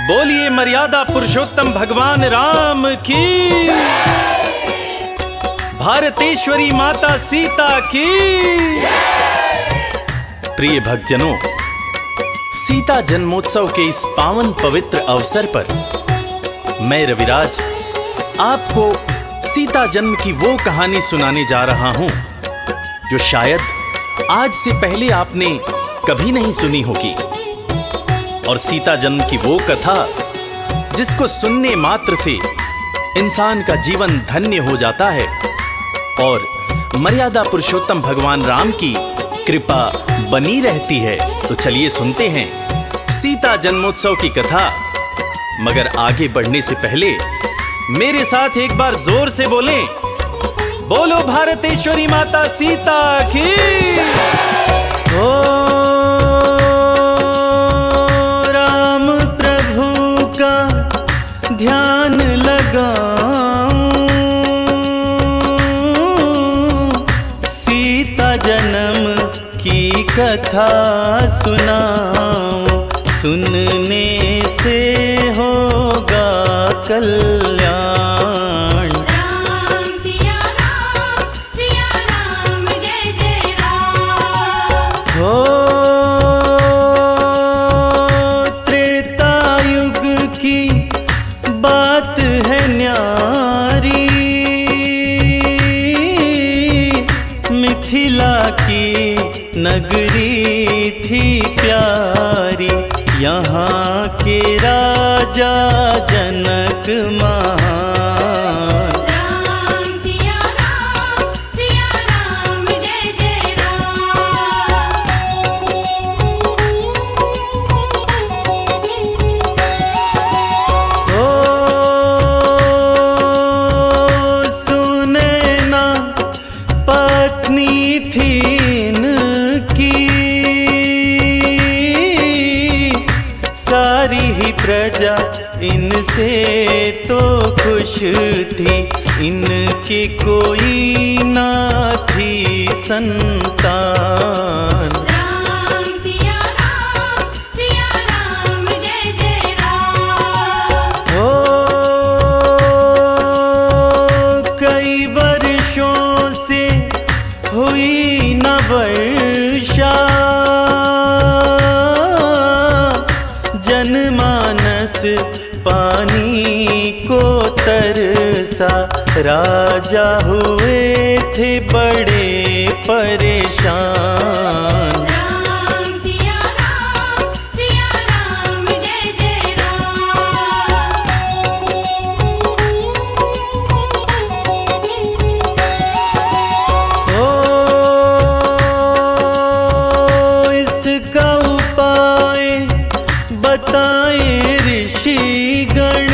बोलिए मर्यादा पुरुषोत्तम भगवान राम की, भारतेश्वरी माता सीता की। प्रिय भक्तजनों, सीता जन्मोत्सव के इस पावन पवित्र अवसर पर मैं रविराज आपको सीता जन्म की वो कहानी सुनाने जा रहा हूं जो शायद आज से पहले आपने कभी नहीं सुनी होगी। और सीता जन्म की वो कथा जिसको सुनने मात्र से इंसान का जीवन धन्य हो जाता है और मर्यादा पुरुषोत्तम भगवान राम की कृपा बनी रहती है। तो चलिए सुनते हैं सीता जन्मोत्सव की कथा। मगर आगे बढ़ने से पहले मेरे साथ एक बार जोर से बोलें, बोलो भारतेश्वरी माता सीता की। ओ राम प्रभु का ध्यान लगाऊं, सीता जन्म की कथा सुनाऊं, सुनने से होगा कल्याण। राम सिया राम जय जय राम। हो त्रेता युग की बात है न्यारी, मिथिला की नगरी थी प्यारी, यहाँ के राजा जनक महान। राम सिया राम जय जय राम। ओ सुने ना पत्नी थी इनकी, सारी ही प्रजा इनसे तो खुश थी, इनकी कोई ना थी संतान। राम सिया राम जय जय राम। ओ कई वर्षों से हुई न वर्षा, जनमानस पानी को तरसा, राजा हुए थे बड़े परेशान। राम सिया राम जय जय राम। ओ इसका उपाय बताए ऋषिगण,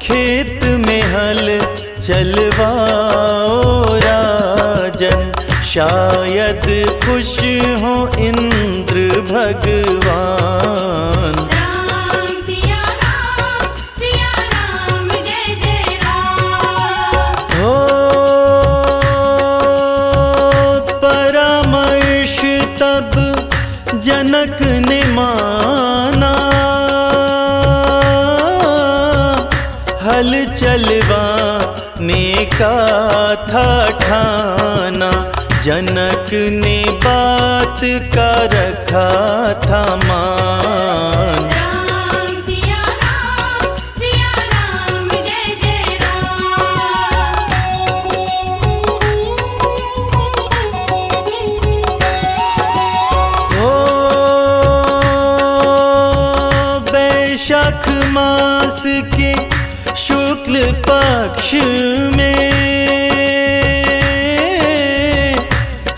खेत में हल चलवाओ राजन, शायद खुश हो इंद्र भगवान। राम सिया राम जय जय राम। ओ परामर्श तब जनक ने माना, हल चलवाने का था ठाना, जनक ने बात का रखा था मान। राम सिया राम जय जय राम। ओ वैशाख मास के शुक्ल पक्ष में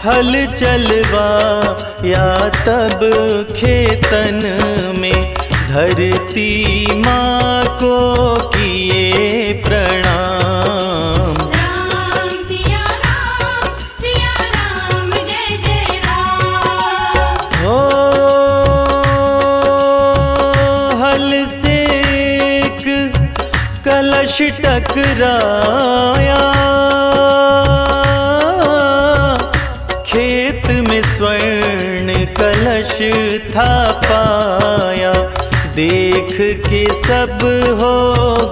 हल चलवा या तब खेतन में, धरती माँ को किए प्रणाम। राम सिया राम जय जय राम। ओ हल से एक कलश टकराया, खेत में स्वर्ण कलश कलश था पाया, देख के सब हो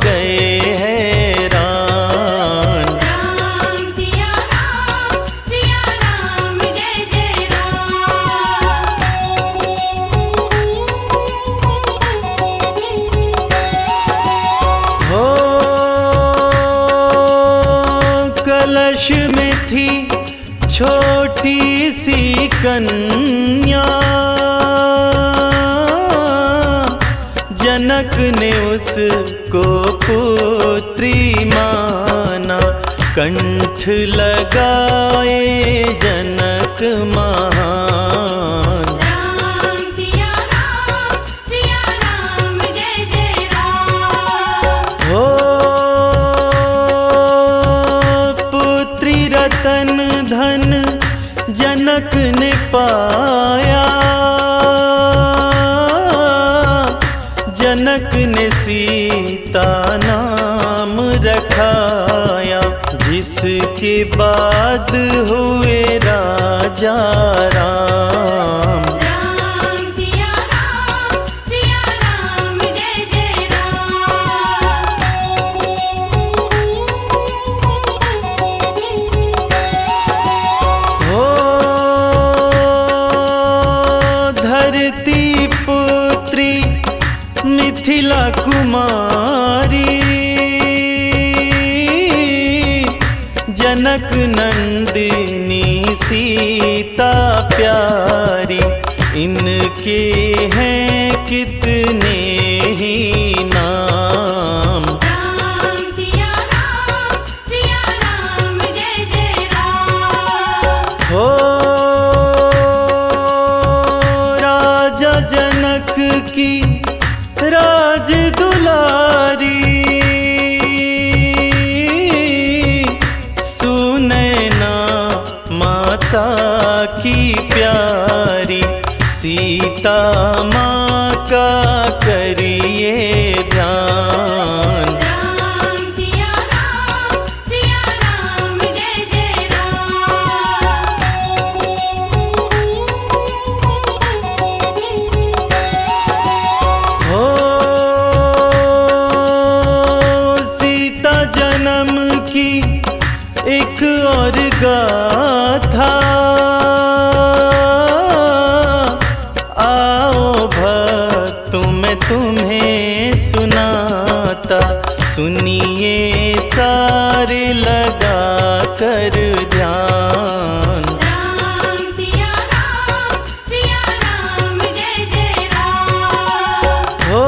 गए हैरान। राम सिया राम जय जय राम। हो कलश में थी छोटी सी कन्या, जनक ने उसको पुत्री माना, कंठ लगाए जनक महान। राम सिया राम जय जय राम। हो पुत्री रतन धन जनक ने पाया, जनक ने सीता नाम रखाया, जिसके बाद हुए राजा राम। राम सिया राम जय जय राम। हो धरती पुत्री मिथिला कुमारी, जनक नंदिनी सीता प्यारी, इनके हैं कितने ही नाम। राम सिया राम जय जय राम। हो राजा जनक की राज दुलारी, सुनैना माता की प्यारी, सीता माँ का करिए ध्यान। राम सिया राम जय जय हो सीता जन्म की एक और गाथा, आओ भक्तों मैं तुम्हें सुनाता, सुनिए सारे लगा कर ध्यान। राम सिया राम जय जय राम। हो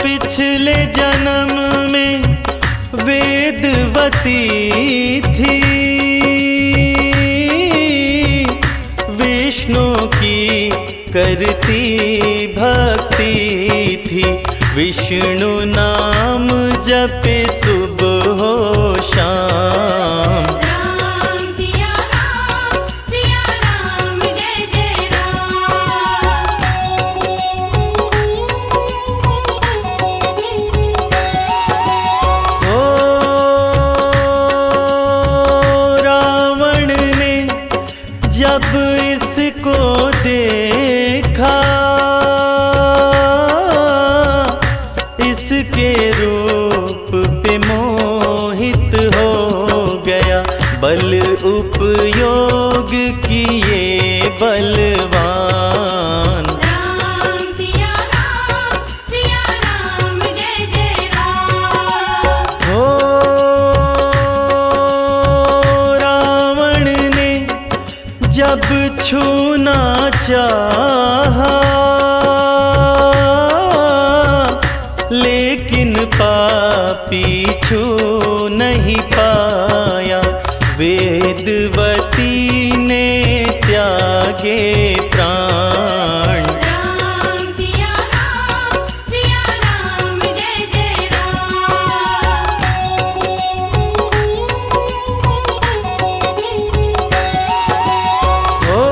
पिछले जन्म में वेदवती थी, विष्णु की करती भक्ति थी, विष्णु नाम जपे सुबह हो शाम। राम सिया राम जय जय ओ रावण ने जब इसको देखा, इसके रूप पे मोहित हो गया, बल उपयोग किए बलवान। राम सिया राम जय जय राम। हो रावण ने जब छूना चाहा, लेकिन पापी छू नहीं पाया, वेदवती ने त्यागे प्राण। राम सिया राम जय जय हो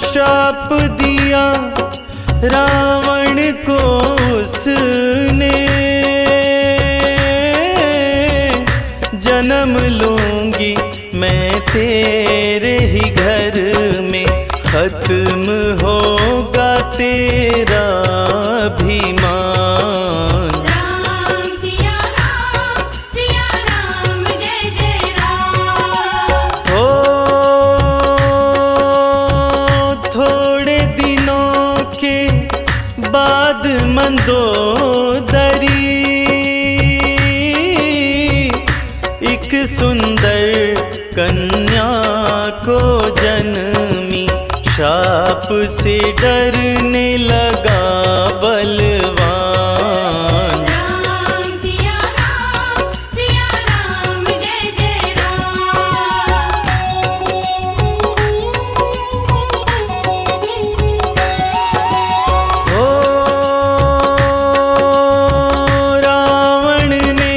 श्राप दिया रावण को उसने, जन्म लूंगी मैं तेरे ही घर में खत्म होगा तेरा अभिमान। राम सिया राम जय जय राम। हो थोड़े दिनों के बाद मंदोदरी एक सुंदर कन्या को जन्मी, शाप से डरने लगा बलवान। राम सिया राम जय जय राम। ओ रावण ने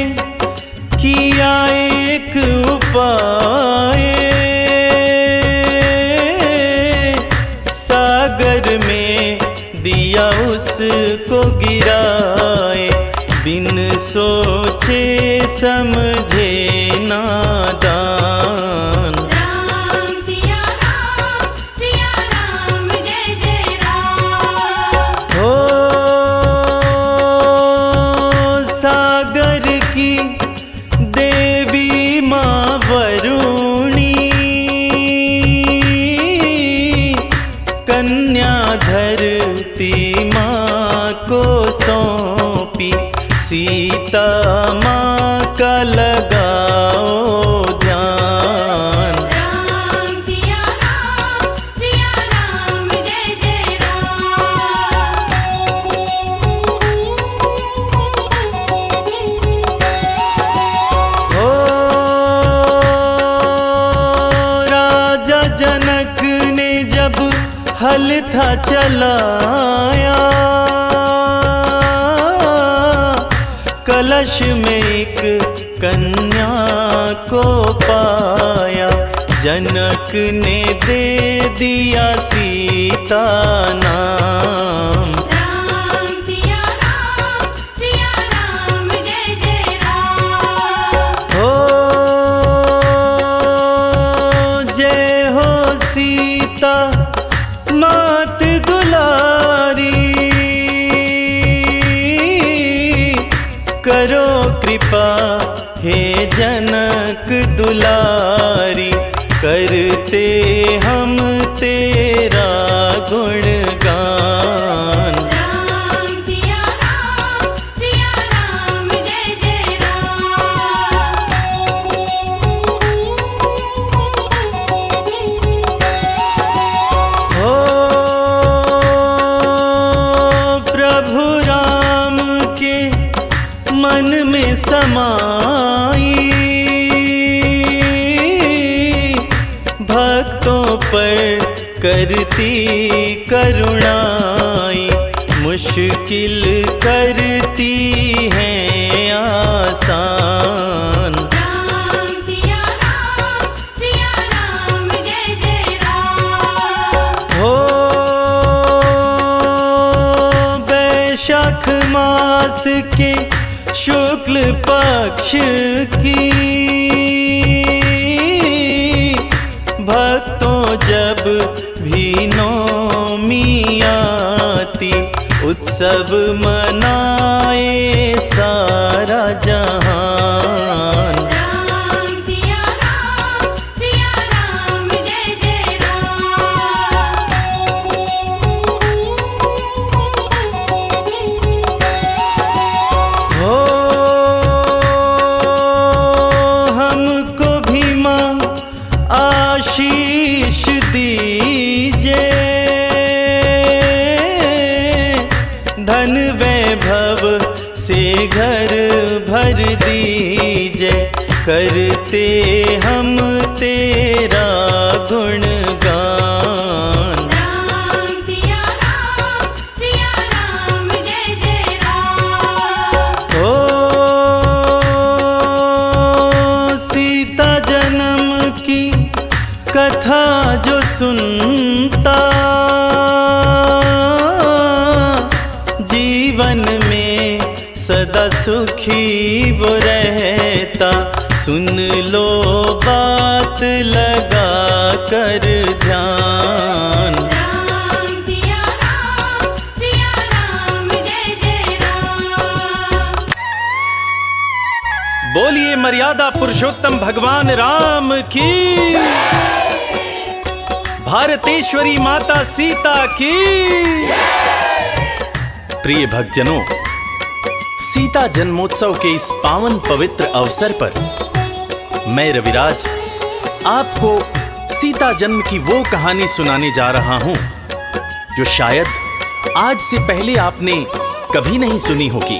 किया एक उपाय, सागर में दिया उसको गिराए, बिन सोचे समझे नादान। राम सिया राम जय जय राम। हो सागर की देवी माँ वरुणी कन्या धरती माँ को सौंपी, सीता माँ का लगाओ ध्यान। राम सिया राम जय जय ओ राजा जनक ने जब हल था चलाया, कलश में एक कन्या को पाया, जनक ने दे दिया सीता नाम। राम सिया राम जय जय राम। हो जय हो सीता मात दुलारी, करो कृपा हे जनक दुलारी, करते हम तेरा गुणगान। राम सिया राम जय जय हो प्रभु राम के मन में समाई, भक्तों पर करती करुणाई, मुश्किल करती है आसान। राम सिया राम जय जय राम। हो वैशाख मास के शुक्ल पक्ष की भक्तों जब भी नौमी आती, उत्सव मनाए सारा जहान। राम सिया राम जय जय हो हमको भी माँ आशीष दीजिए, धन वैभव से घर भर दीजिए, करते हम तेरा गुणगान। राम सिया राम जय जय राम। ओ सीता जन्म की कथा जो सुनता, जीवन में सदा सुखी वो रहता। सुन लो बात साथ लगा कर ध्यान। राम सिया राम जय जय राम। बोलिए मर्यादा पुरुषोत्तम भगवान राम की, भारतेश्वरी माता सीता की। प्रिय भक्तजनों, सीता जन्मोत्सव के इस पावन पवित्र अवसर पर मैं रविराज आपको सीता जन्म की वो कहानी सुनाने जा रहा हूं जो शायद आज से पहले आपने कभी नहीं सुनी होगी।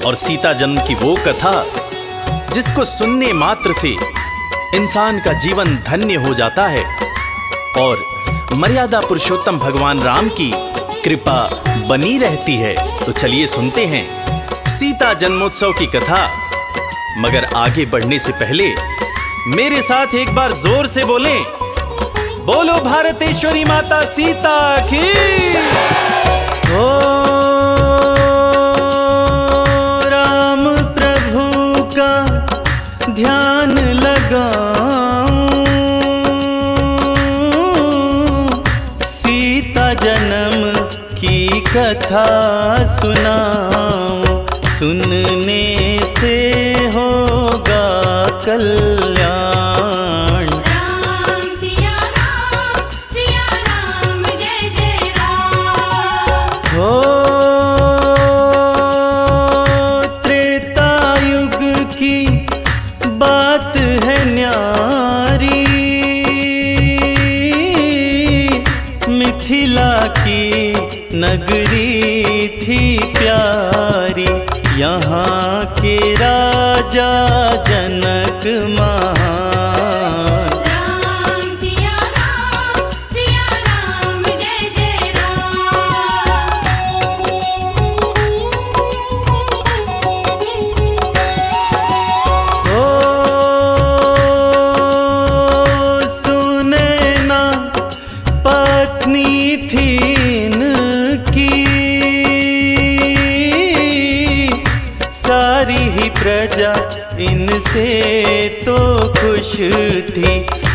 और सीता जन्म की वो कथा जिसको सुनने मात्र से इंसान का जीवन धन्य हो जाता है और मर्यादा पुरुषोत्तम भगवान राम की कृपा बनी रहती है। तो चलिए सुनते हैं सीता जन्मोत्सव की कथा। मगर आगे बढ़ने से पहले मेरे साथ एक बार जोर से बोलें, बोलो भारतेश्वरी माता सीता की। ओ राम प्रभु का ध्यान लगाऊं, सीता जन्म की कथा सुनाऊं, सुनने से होगा कल्याण। राम सिया राम जय जय राम। हो त्रेता युग की बात है न्यारी, मिथिला की नगरी थी प्यारी, यहाँ के राजा जनक महान। राम सिया राम जय जय राम। ओ सुने ना पत्नी थी इनकी, सारी ही प्रजा इनसे तो खुश थी,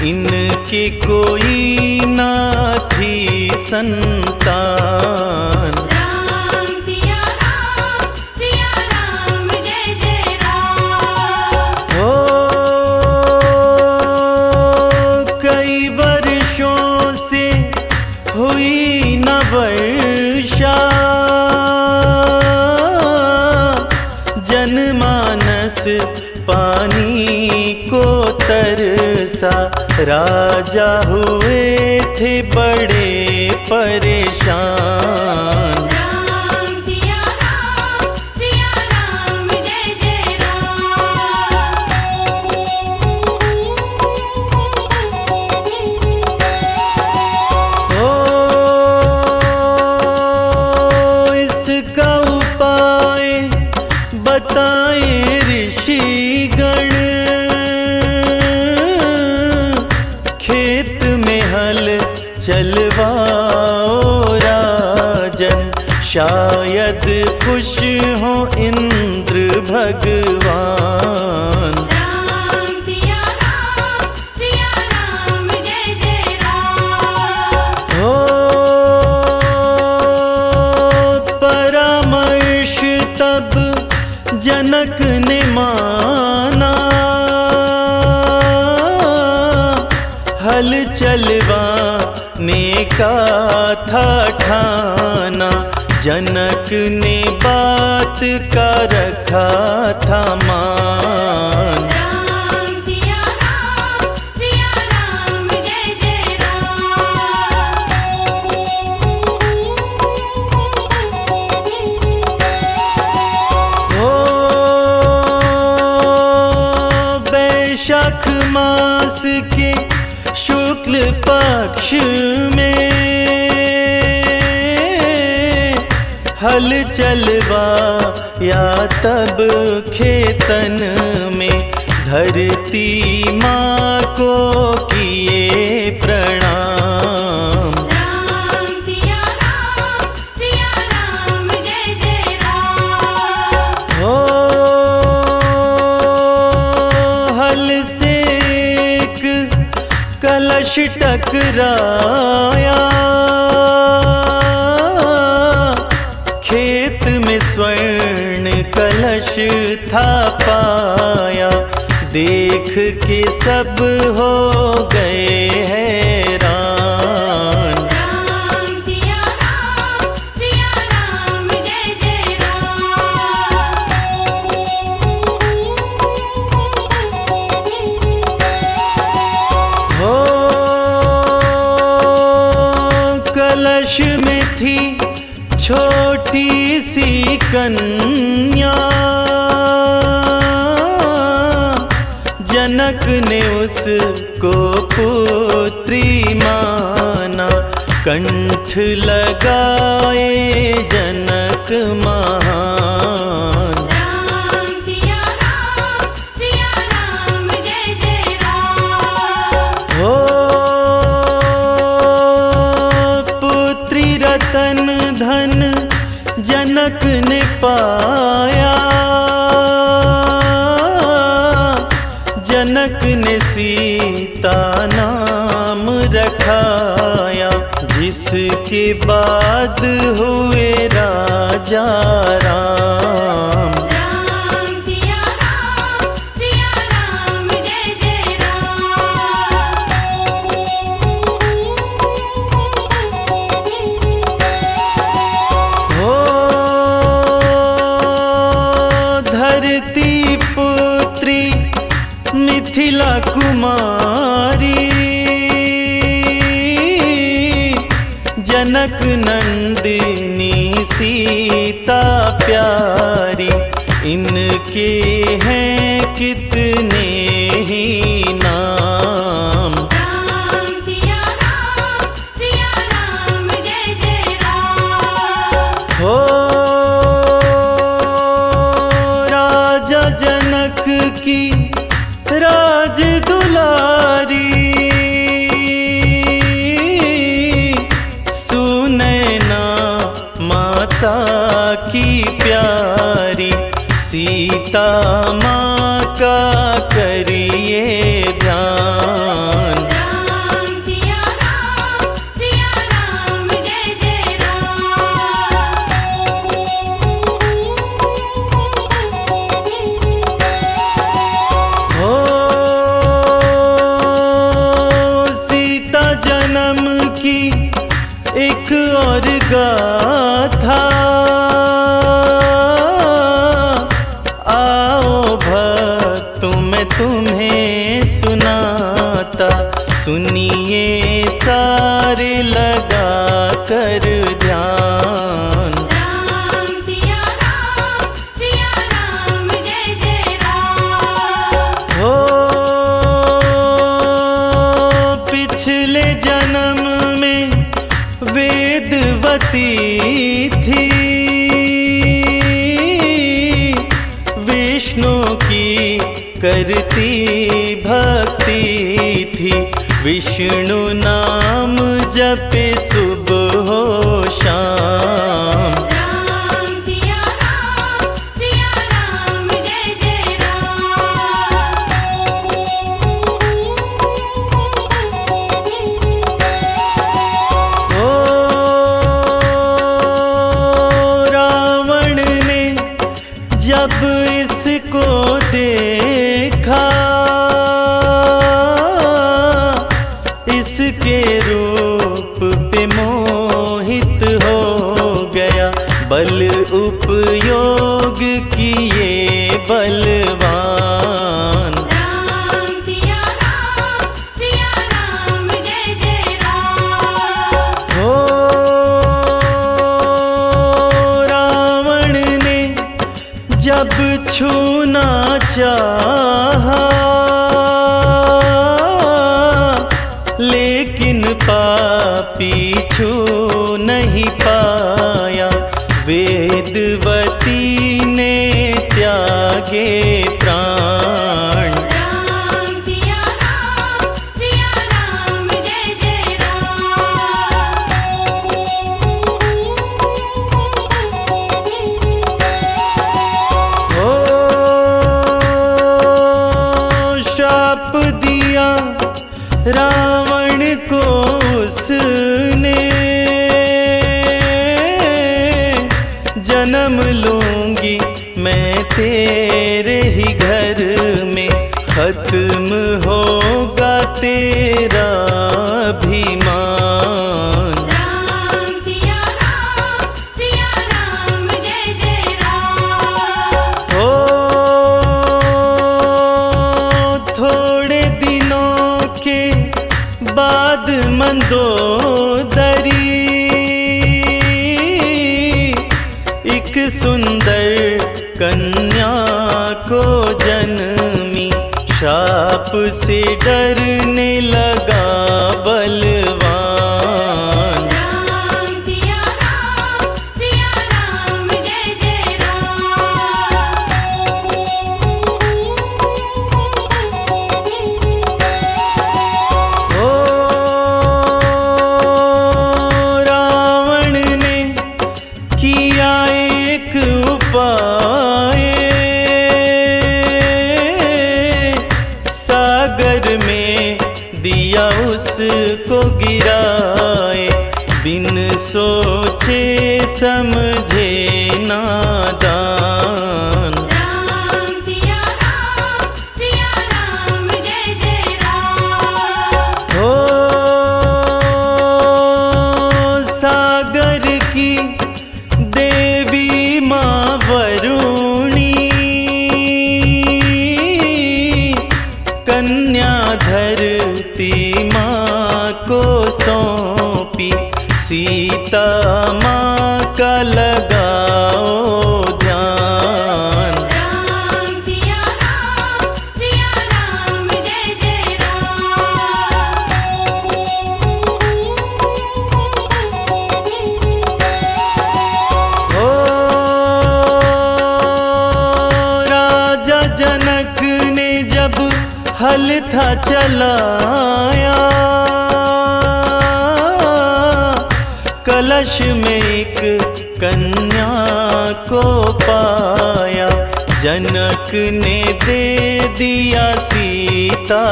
इनके कोई ना थी संतान। राम सिया राम जय जय राम। ओ कई वर्षों से हुई न वर्षा, जनमानस पानी को तरसा, राजा हुए थे बड़े परेशान। राम सिया राम जय जय राम। ओ इसका उपाय बताए ऋषिगण, खेत में हल चलवाओ राजन, शायद खुश हो इंद्र भगवान। राम सिया राम जय जय राम। ओ परामर्श तब जनक ने माना, हल चलवाने का था ठाना, जनक ने बात का रखा था मान। राम सिया राम जय जय राम। ओ वैशाख मास के शुक्ल पक्ष में हल चलवा या तब खेतन में, धरती माँ को किए प्रणाम। राम सिया राम जय जय राम। ओ हल से कलश टकराया, खेत में स्वर्ण कलश था पाया। देख के सब हो गए हैरान। राम सिया राम जय जय राम। हो कलश में थी छोटी सी कन्या, जनक ने उसको पुत्री माना। कंठ लगाए जनक महान। राम सिया राम जय जय राम। हो पुत्री रतन धन जनक ने पाया, जनक ने सीता नाम रखाया। जिसके बाद हुए राजा राम। राम सिया राम जय जय राम। हो धरती पुत्री मिथिला कुमारी, जनक नंदिनी सीता प्यारी। इनके हैं कितने ही नाम। राम सिया राम जय जय राम। हो राजा जनक की राज दुलारी, सुनैना माता की प्यारी। सीता माँ का करिए ध्यान। राम सिया राम जय जय हो सीता जन्म की एक और गाथा, आओ भक्तों में तुम्हें सुनाता। सुनिए सारे लगा कर ध्यान। राम सिया राम जय जय राम। हो पिछले जन्म में वेदवती थी, विष्णु की करती भक्ति थी। विष्णु नाम जपे सुबह हो शाम। राम सिया राम जय जय ओ रावण ने जब इसको देखा, इसके रूप पे मोहित हो गया। बल उपयोग किए बलवान। राम सिया राम जय जय राम। हो रावण ने जब छूना चाहा, लेकिन पापी छू नहीं पाया। वेदवती ने त्यागे प्राण। राम सिया राम जय जय हो श्राप दिया रावण को उसने जन्म लूंगी मैं तेरे ही घर में, खत्म होगा तेरा अभिमान। राम सिया राम जय जय राम। ओ थोड़े दिनों के बाद मंदोदरी एक सुंदर कन्या को जन्मी, शाप से डरने लगा बलवान। राम सिया राम जय जय ओ रावण ने किया एक उपाय, सागर में दिया उसको गिराए, बिन सोचे समझे नादान। राम सिया राम जय जय राम। ओ सागर की देवी माँ वरुणी कन्या धरती माँ को सौंपी, सीता माँ का लगाओ ध्यान। राम सिया राम जय जय ओ राजा जनक ने जब हल था चलाया, कलश में एक कन्या को पाया, जनक ने दे दिया सीता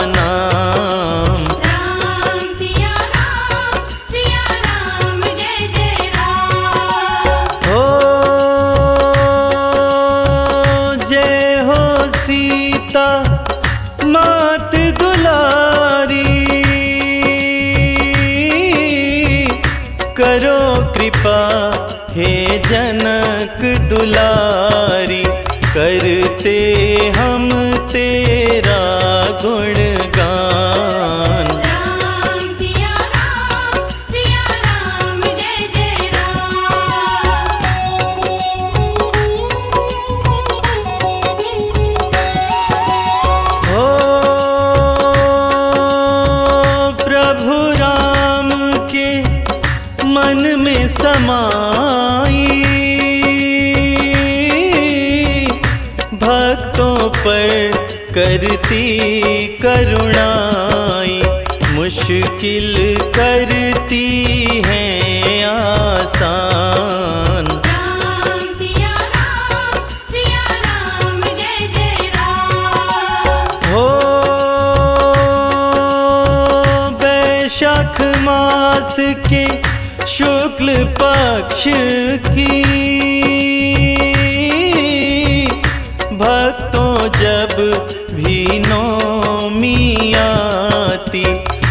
नाम। राम सिया राम जय जय राम। ओ जय हो सीता मात दुलारी, करो कृपा हे जनक दुलारी, करते हम तेरा गुणगान। राम सिया राम जय जय ओ प्रभु राम के मन में समाई, भक्तों पर करती करुणाई, मुश्किल करती है आसान। राम सिया राम जय जय राम। हो वैशाख मास के शुक्ल पक्ष की भक्तों जब भी नौमी आती,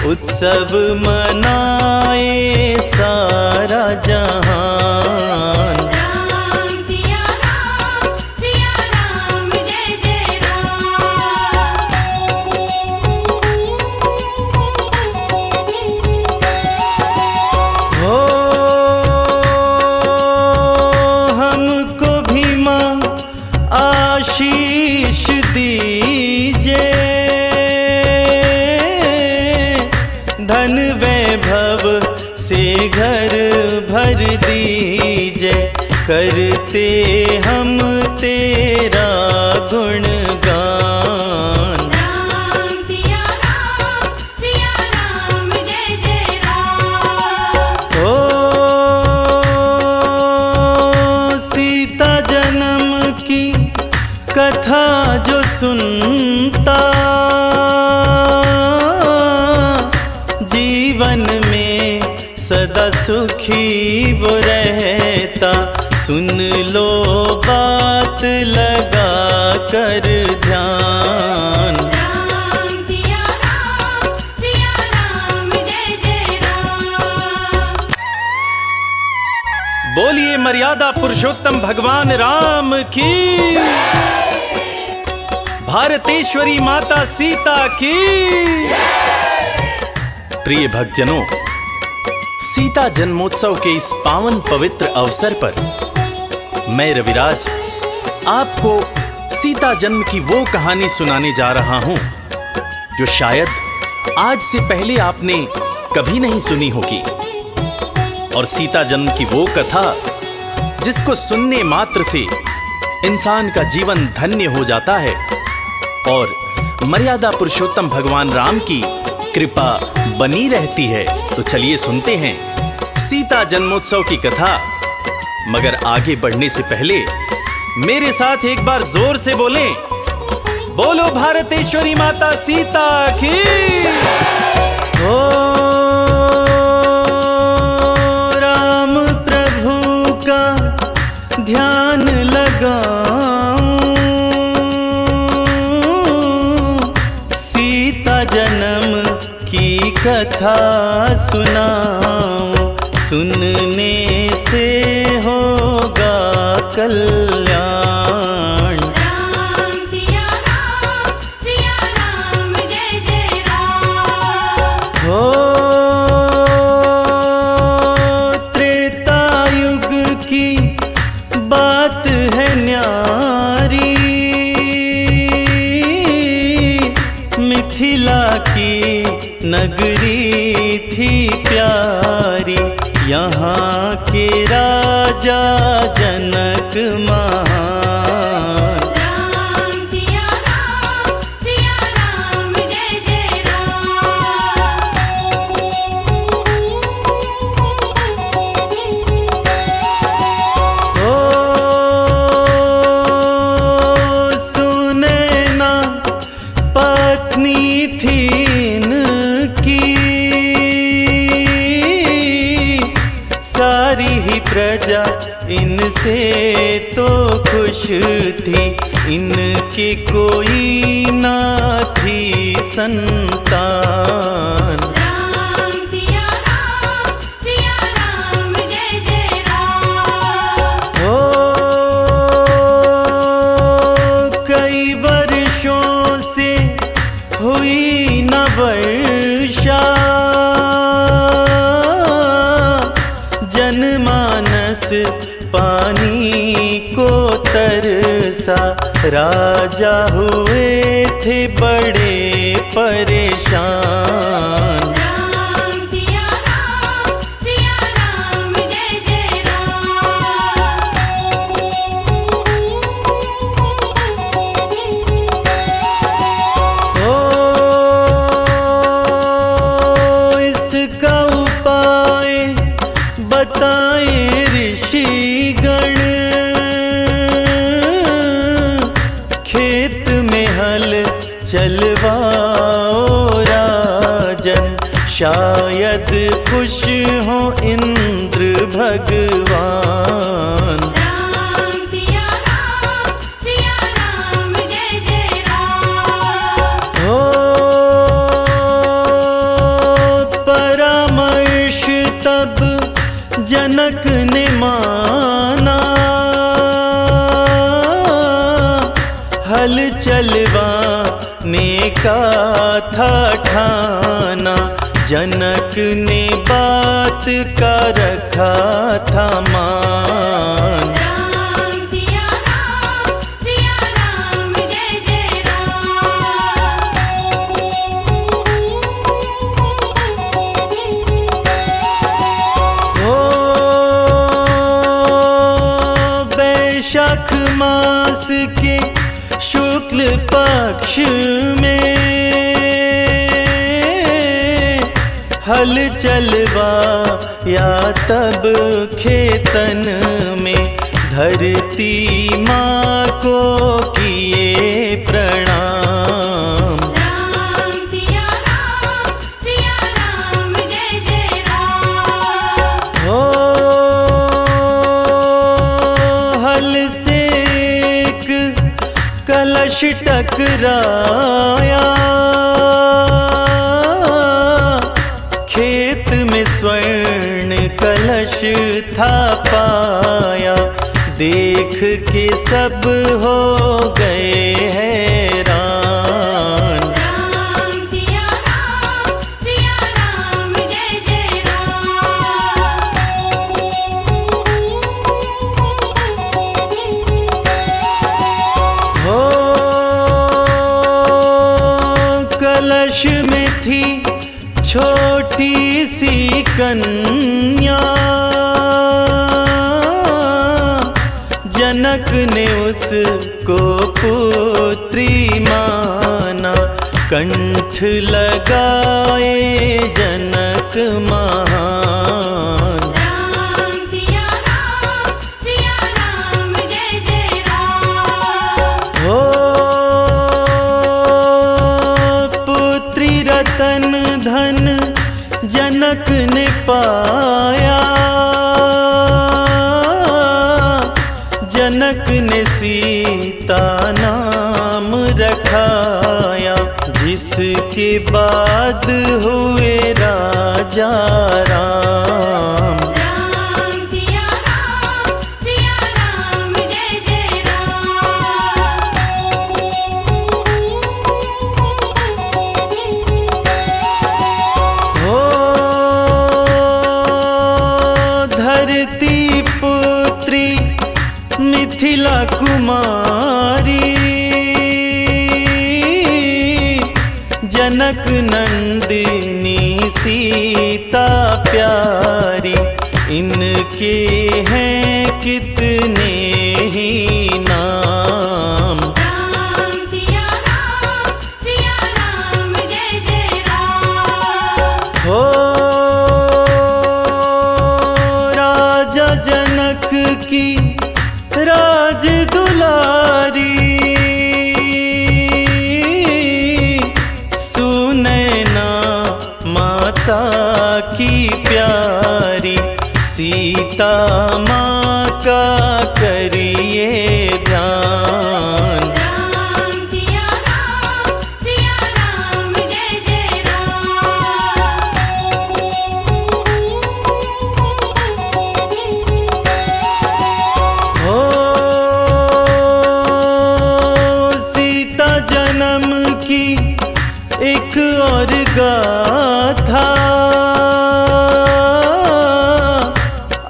उत्सव मनाए सारा जहान। राम सिया राम जय जय हो हमको भी माँ आशीष दीजिए, धन वैभव से घर भर दीजिए, करते हम तेरा गुणगान। राम सिया राम जय जय राम। ओ सीता जन्म की कथा जो सुनता, सदा सुखी वो रहता। सुन लो बात लगा कर ध्यान। राम सिया राम जय जय राम। बोलिए मर्यादा पुरुषोत्तम भगवान राम की, भारतेश्वरी माता सीता की। प्रिय भक्तजनों, सीता जन्मोत्सव के इस पावन पवित्र अवसर पर मैं रविराज आपको सीता जन्म की वो कहानी सुनाने जा रहा हूं जो शायद आज से पहले आपने कभी नहीं सुनी होगी। और सीता जन्म की वो कथा जिसको सुनने मात्र से इंसान का जीवन धन्य हो जाता है और मर्यादा पुरुषोत्तम भगवान राम की कृपा बनी रहती है। तो चलिए सुनते हैं सीता जन्मोत्सव की कथा। मगर आगे बढ़ने से पहले मेरे साथ एक बार जोर से बोलें, बोलो भारतेश्वरी माता सीता की। ओ राम प्रभु का ध्यान लगाऊं, सीता जन्म की कथा सुनाऊं। सुनने से होगा कल्याण। राम सिया राम जय जय राम। हो त्रेता युग की बात है न्यारी, मिथिला की नगरी थी प्यारी। यहाँ के राजा जनक महान। राम सिया राम जय जय राम। ओ सुनैना पत्नी थी इनकी, सारी ही प्रजा इनसे तो खुश थी। इनके कोई ना थी संतान। राम सिया राम जय जय राम। ओ कई वर्षों से हुई न वर्षा, जनमानस पानी को तरसा। राजा हुए थे बड़े परेशान। राम सिया राम जय जय राम। ओ इसका उपाय बताए ऋषिगण, खेत में हल चलवाओ राजन। शायद खुश हो इंद्र भगवान। राम सिया राम जय जय राम। ओ परामर्श तब जनक ने माना, हल चलवाने का था ठाना। जनक ने बात का रखा था मान। राम सिया राम जय जय राम। ओ वैशाख मास के शुक्ल पक्ष में हल चलवा या तब खेतन में। धरती माँ को किए प्रणाम। राम सिया राम जय जय राम। कलश टकराया, खेत में स्वर्ण कलश था पाया। देख के सब हो गए हैरान। राम सिया राम जय जय हो कलश में थी छोटी सी कन्या, जनक ने उसको पुत्री माना। कंठ लगाए जनक महान। राम सिया राम जय जय हो पुत्री रतन धन जनक ने पाया, जनक ने सीता नाम रखाया। जिसके बाद हुए राजा राम। राम सिया राम जय जय हो धरती पुत्री मिथिला कुमारी, जनक नंदिनी सीता प्यारी। इनके हैं कितने ही नाम। राम सिया राम जय जय हो राजा जनक की राज दुलारी, सुनैना माता की प्यारी। सीता माँ का करिए ध्यान। राम सिया राम जय जय हो सीता जन्म की एक और गाथा,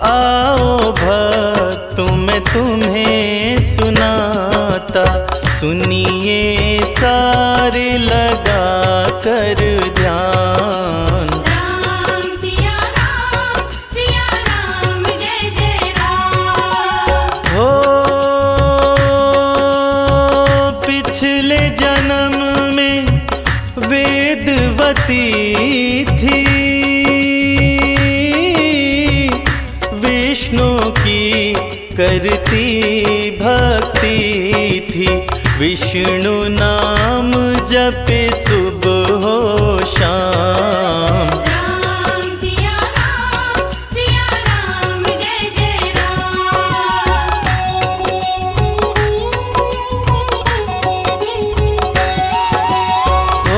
आओ भक्तों में तुम्हें सुनाता। सुनिए सारे लगा कर ध्यान। राम सिया राम जय जय हो पिछले जन्म में वेदवती थी, विष्णु की करती भक्ति थी। विष्णु नाम जपे सुबह हो शाम। राम सिया राम जय जय ओ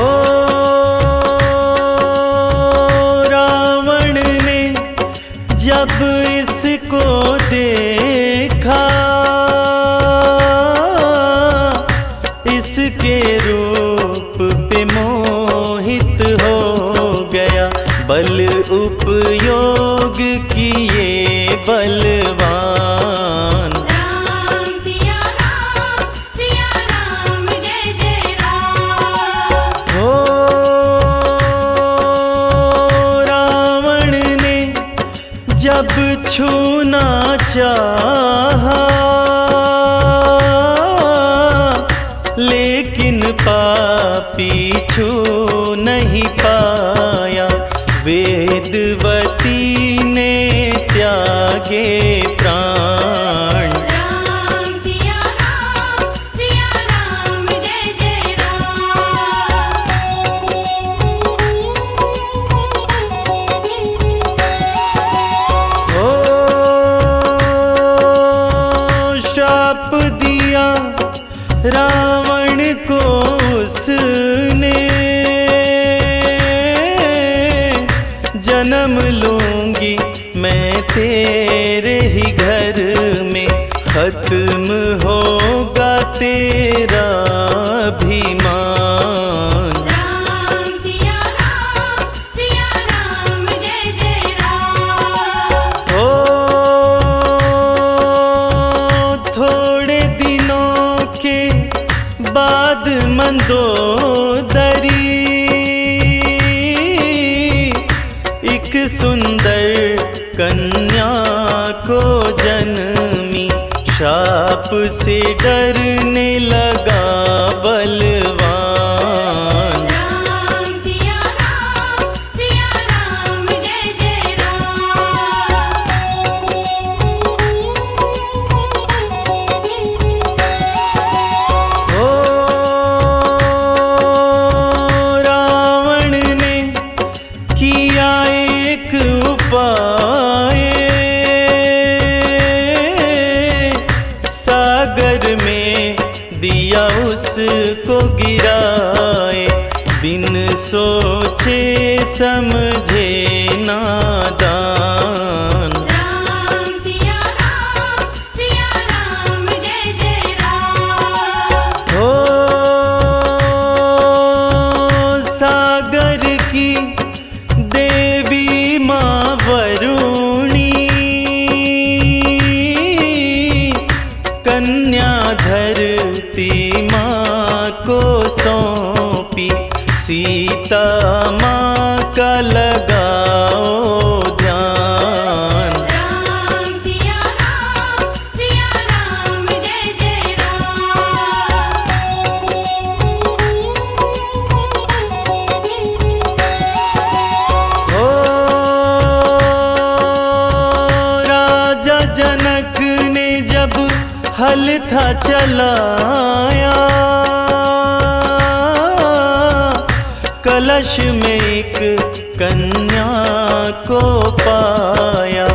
रावण ने जब इसको देखा, इसके रूप पे मोहित हो गया। बल उपयोग किए बलवान। राम सिया राम जय जय हो रावण ने जब छूना चाहा, लेकिन पापी छू नहीं पाया। वेदवती ने त्यागे प्राण। राम सिया राम जय जय ओ श्राप दिया रावण उसने जन्म लूंगी मैं तेरे ही घर में, खत्म होगा तेरा अभिमान। राम सिया राम जय जय राम। ओ थोड़े दिनों के बाद मंदोदरी एक सुंदर कन्या को जन्मी, शाप से डरने लगा बलवान। राम सिया राम जय जय ओ रावण ने किया एक उपाय, सागर में दिया उसको गिराए, बिन सोचे समझे नादान। राम सिया राम जय जय राम। ओ सागर की देवी माँ वरुणी, कन्या धरती माँ को सौंपी, सीता माँ का लगाओ ध्यान। राम सिया राम जय जय ओ राजा जनक ने जब हल था चलाया, कलश में एक कन्या को पाया,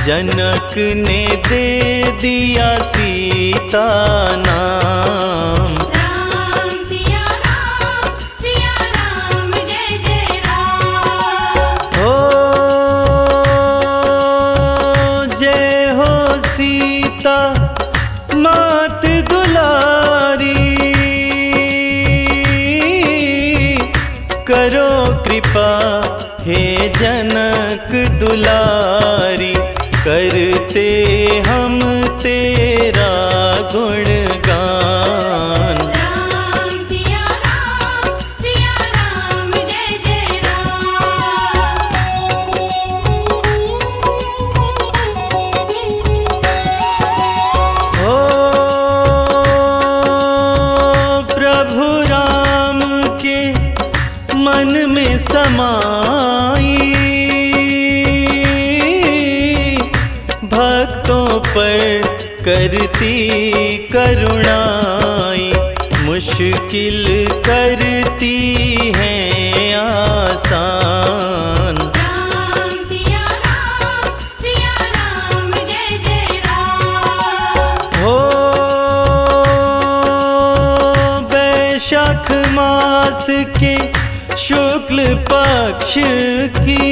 जनक ने दे दिया सीता नाम। राम सिया राम जय जय राम। ओ जय हो सीता मात दुलारी, करो कृपा हे जनक दुलारी, करते हम तेरा गुणगान। राम सिया राम जय जय ओ प्रभु राम के मन में समाई, भक्तों पर करती करुणाई, मुश्किल करती है आसान। राम सिया राम जय जय राम। हो वैशाख मास के शुक्ल पक्ष की,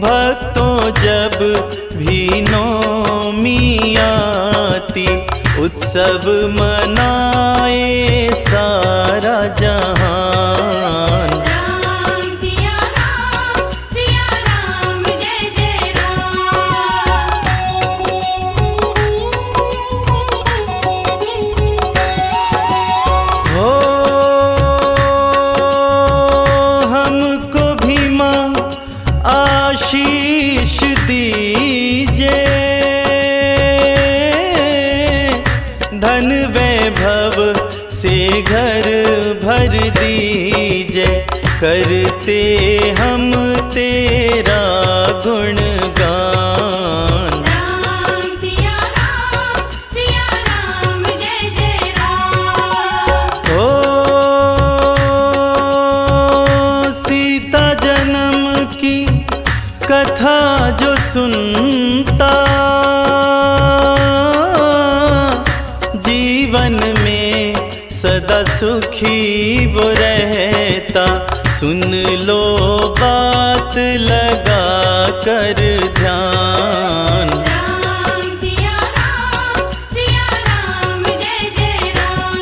भक्तों जब भी नौमी आती, उत्सव मनाए सारा जहान। राम सिया राम जय जय हो हमको भी माँ आशीष दीजे, धन वैभव से घर भर दीजे, करते हम तेरा गुणगान। राम सिया राम जय जय राम। ओ सीता जन्म की कथा जो सुनता, जीवन में सुखी वो रहता। सुन लो बात लगा कर ध्यान। राम सिया राम जय जय राम।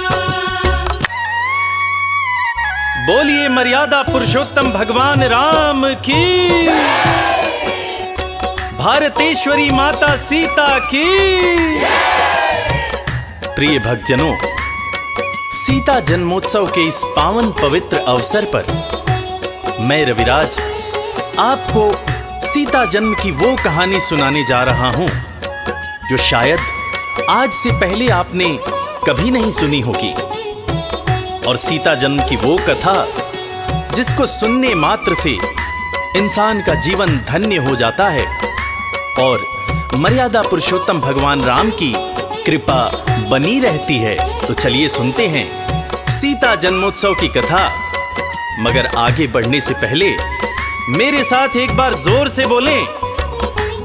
बोलिए मर्यादा पुरुषोत्तम भगवान राम की, भारतेश्वरी माता सीता की। प्रिय भक्तजनों, सीता जन्मोत्सव के इस पावन पवित्र अवसर पर मैं रविराज आपको सीता जन्म की वो कहानी सुनाने जा रहा हूं जो शायद आज से पहले आपने कभी नहीं सुनी होगी। और सीता जन्म की वो कथा जिसको सुनने मात्र से इंसान का जीवन धन्य हो जाता है और मर्यादा पुरुषोत्तम भगवान राम की कृपा बनी रहती है। तो चलिए सुनते हैं सीता जन्मोत्सव की कथा। मगर आगे बढ़ने से पहले मेरे साथ एक बार जोर से बोलें,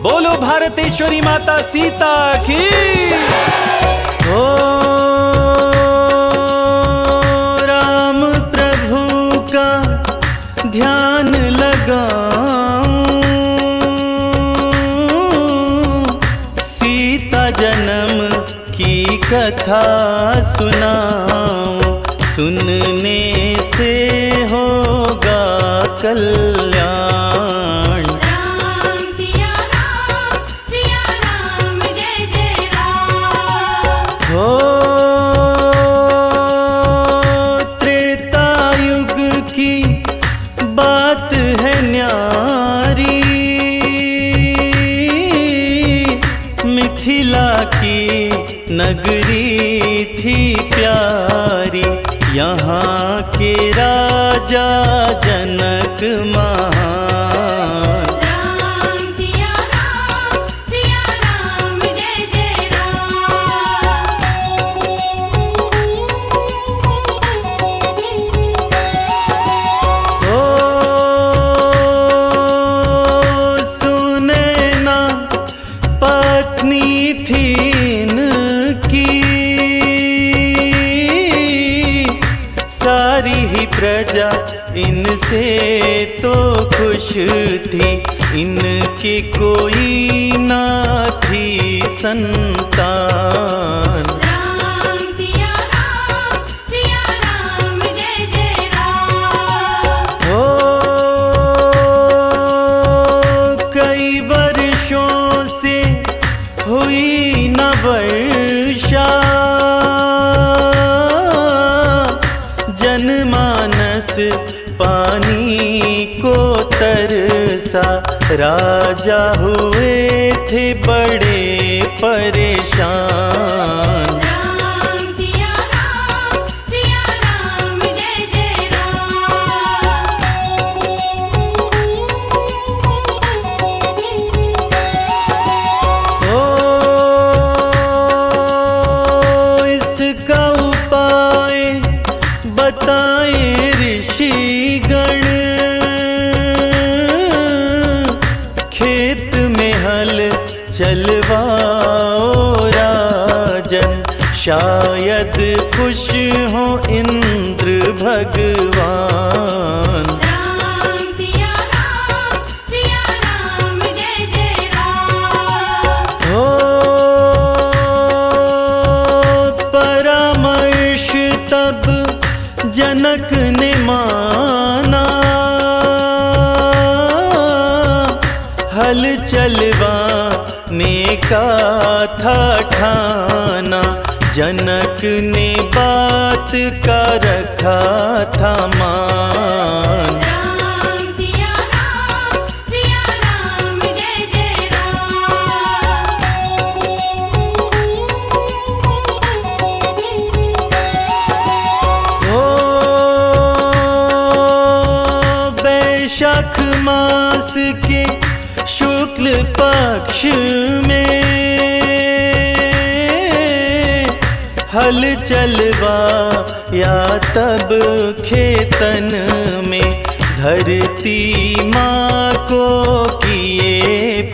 बोलो भारतेश्वरी माता सीता की। ओ राम प्रभु का ध्यान लगाऊं, सीता जन्म की कथा सुनाऊं। सुनने से होगा कल्याण। राम सिया राम जय जय राम। हो त्रेता युग की बात है न्यारी, मिथिला की नगरी थी प्यारी। यहाँ के राजा जनक महान। राम सिया राम जय जय राम। ओ सुने ना पत्नी थी इनकी, सारी ही प्रजा इनसे तो खुश थी। इनके कोई ना थी संतान। राम सिया राम जय जय राम। ओ कई वर्षों से हुई न वर्षा, जनमानस पानी को तरसा। राजा हुए थे बड़े परेशान। राम सिया राम जय जय राम। ओ इसका उपाय बताए ऋषिगण, खेत में हल चलवाओ राजन। शायद खुश हो इंद्र भगवान। राम सिया राम जय जय राम। ओ परामर्श तब जनक ने माना, हल चलवाने का था ठाना। जनक ने बात का रखा था मान। राम सिया राम जय जय राम। ओ वैशाख मास के शुक्ल पक्ष में हल चलवा या तब खेतन में। धरती माँ को किए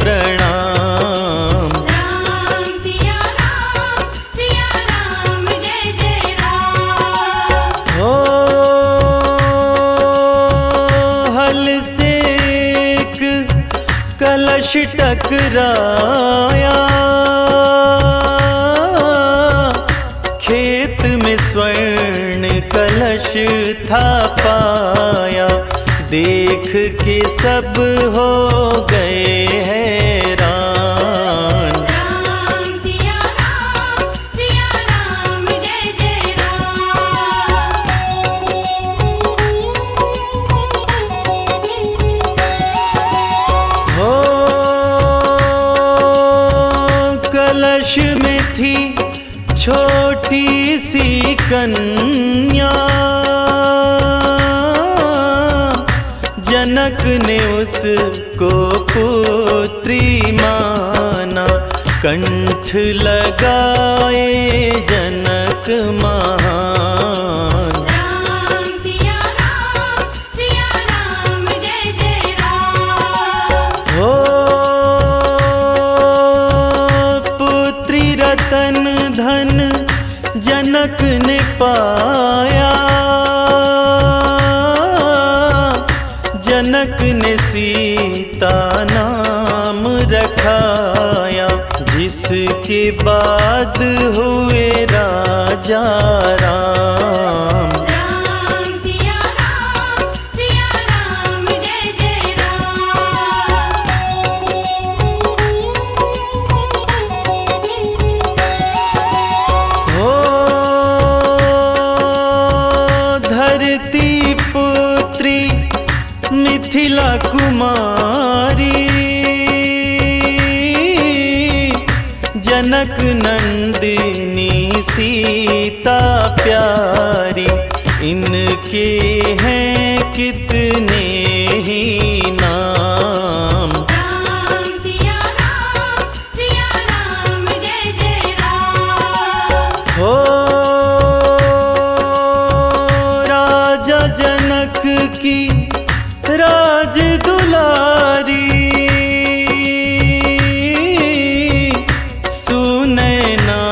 प्रणाम। राम सिया राम जय जय राम। कलश टकराया, खेत में स्वर्ण कलश था पाया। देख के सब हो गए हैरान। राम सिया राम जय जय राम। हो कलश में थी छोटी सी कन्या, जनक ने उसको पुत्री माना। कंठ लगाए जनक महान। राम सिया राम जय जय राम। हो पुत्री रतन धन जनक ने पाया, जनक ने सीता नाम रखाया। जिसके बाद हुए राजा राम। राम सिया राम जय जय राम। हो धरती पुत्री मिथिला कुमारी, जनक नंदिनी सीता प्यारी। इनके हैं कितने ही नाम। राम सिया राम जय जय राम। हो राजा जनक की राज दुलारी, सुनैना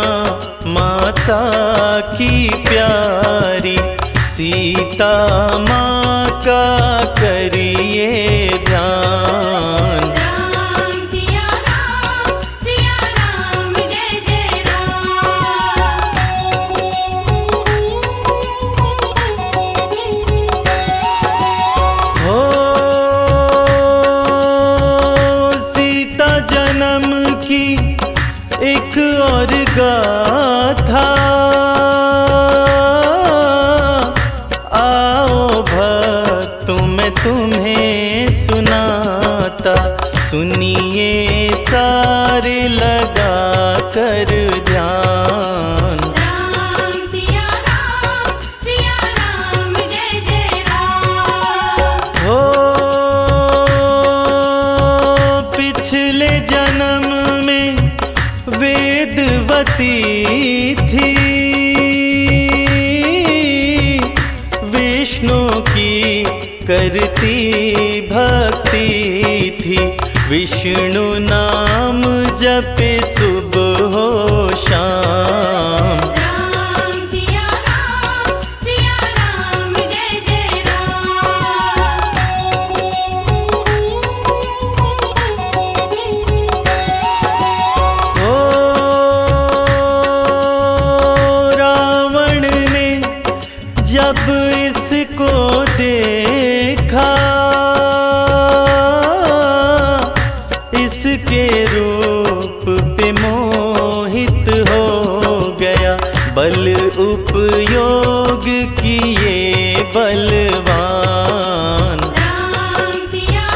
माता की प्यारी। सीता माँ का करिए ध्यान। राम सिया राम जय जय राम। हो सीता जन्म की एक और गाथा, आओ भक्तों मैं तुम्हें सुनाता। सुनिए सारे लगा कर ध्यान। राम सिया राम जय जय राम। हो पिछले जन्म में वेदवती थी, विष्णु की करती भक्ति थी। विष्णु नाम जपे सुबह हो शाम। राम सिया राम जय जय राम। ओ रावण ने जब इसको देखा, इसके रूप पे मोहित हो गया। बल उपयोग किए बलवान। राम सिया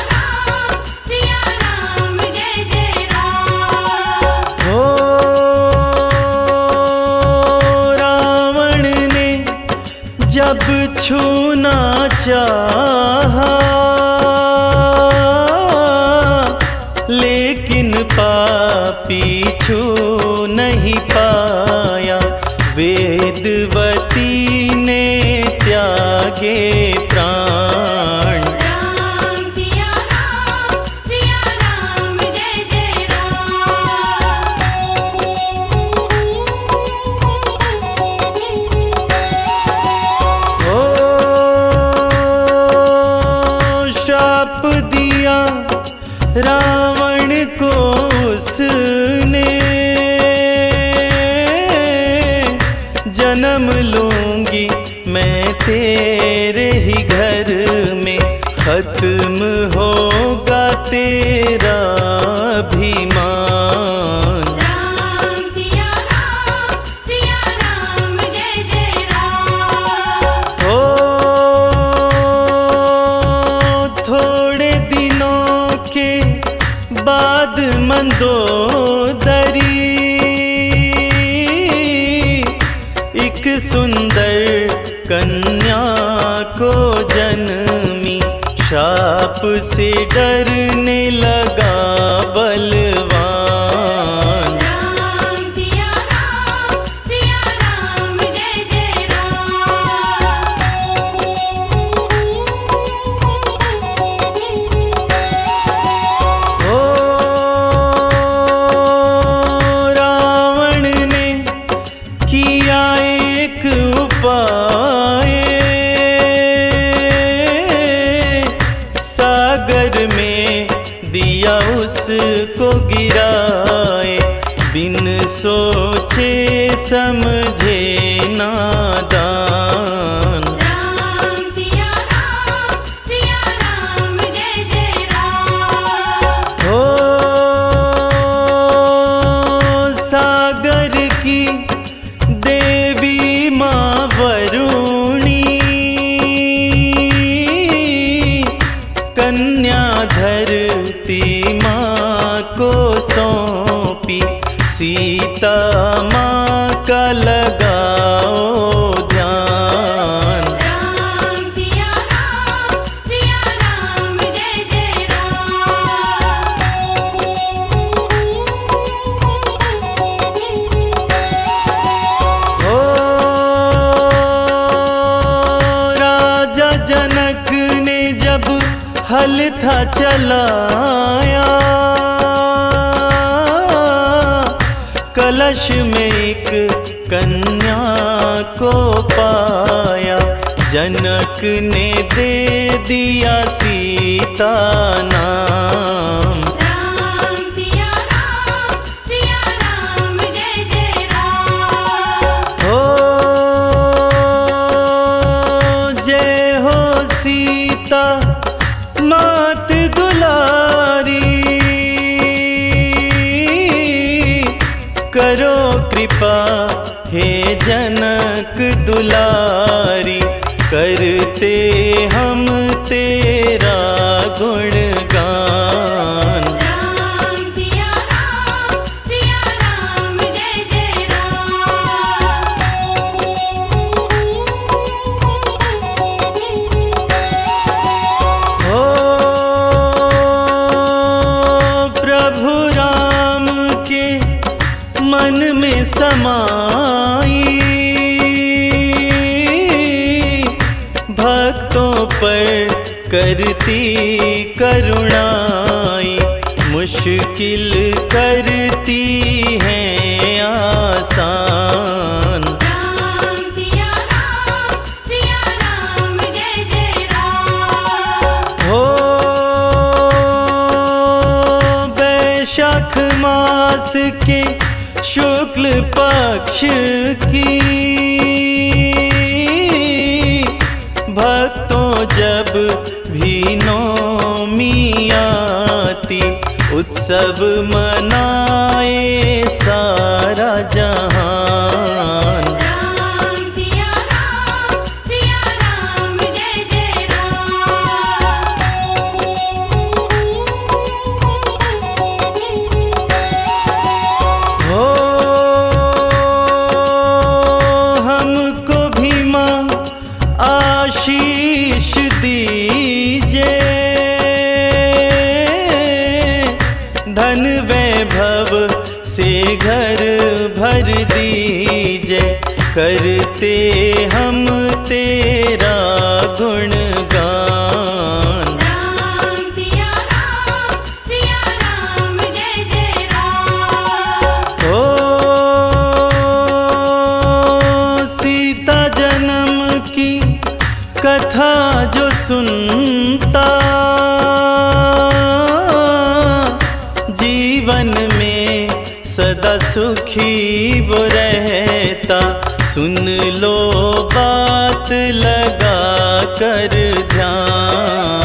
राम जय जय राम। हो रावण ने जब छूना चाहा, लेकिन पापी छू नहीं पाया। वेदवती ने त्यागे प्राण। राम सिया राम जय जय राम। हो श्राप दिया रावण उसने जन्म लूंगी मैं तेरे ही घर में, खत्म होगा तेरा अभिमान। राम सिया राम जय जय राम। हो थोड़े दिनों के बाद मंदोदरी एक सुंदर कन्या को जन्मी, शाप से डरने लगा बलवान। राम सिया राम जय जय राम। ओ रावण ने किया एक उपाय, सागर में दिया उसको गिराए, बिन सोचे समझे नादान। राम सिया राम जय जय राम। हो सागर की देवी माँ वरुणी, कन्या धरती माँ को सौंपी, सीता माँ का लगाओ ध्यान। राम सिया राम जय जय राम। ओ राजा जनक ने जब हल था चलाया, कलश में एक कन्या को पाया, जनक ने दे दिया सीता नाम। राम सिया राम जय जय राम। हो जय हो सीता मात दुलारी, करो कृपा हे जनक दुलारी, करते हम तेरा गुणगान। राम सिया राम जय जय राम। हो प्रभु राम के मन में समाई, भक्तों पर करती करुणाई, मुश्किल करती है आसान। राम सिया राम जय जय राम। हो वैशाख मास के शुक्ल पक्ष की, भक्तों जब भी नौमी आती, उत्सव मनाए सारा जहान। राम सिया राम जय जय राम। हो हमको भी माँ आशीष दीजिए, धन वैभव से घर भर दीजिए, करते हम तेरा गुणगान। राम सिया राम जय जय राम। ओ सीता जन्म की कथा जो सुनता, जीवन में सदा सुखी वो रहता। सुन लो बात लगा कर ध्यान।